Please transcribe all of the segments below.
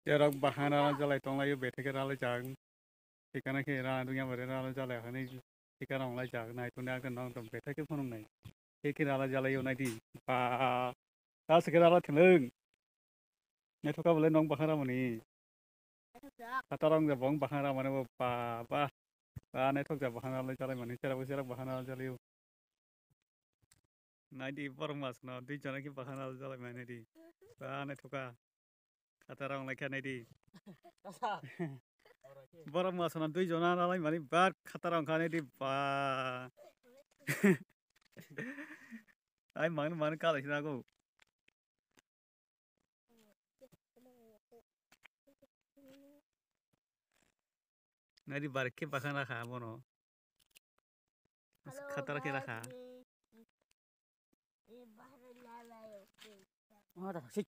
जेराव बाहाना जालाय तंलायो बेथेके रालाय जागोन ठिकाना के रा दुनिया भरे रालाय जालाय हने ठिकाना हमलाय जागोन आइ तुने आगन नां तम बेथेके फोनुंनाय के रालाय जालाय योनाय दी बा गासैके रालाय थेलों नेथका बोले नंग बाहारा money katarong bong bahana mana ba ba ne thok ja bahana lai chalai mani chera bahana chaliu nai di pormas no dui jana ki bahana chalai mani di ba ne thoka katarong lai khanai di pormas no dui jana lai mani ba katarong khanai di ba ai man kalai sina ko nai di bar ke bahana kha mono khatara ke rakha Oh, dah sih.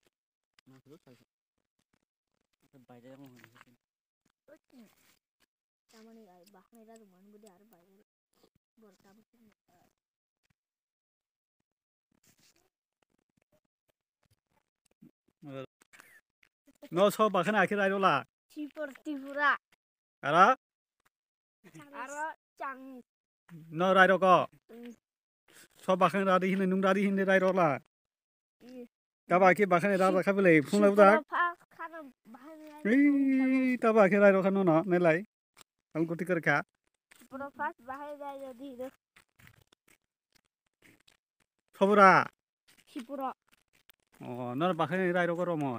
Masuk tak sih. Bayar yang mana? Kamu ni bahkan ada rumah ni ada bayar berkamu sih. no so bahana akhir ayo la Tripura. ara Cang. no rai ro ko so bahana radi hin nung radi hin rai ro la taba ki bahana ra rakha bele phung lau ta taba ki rai ro khano no ne lai ang ko tikar kha Profas bahaya jaya di itu. sobura Tripura. oh no bahana rai ro ko ro mo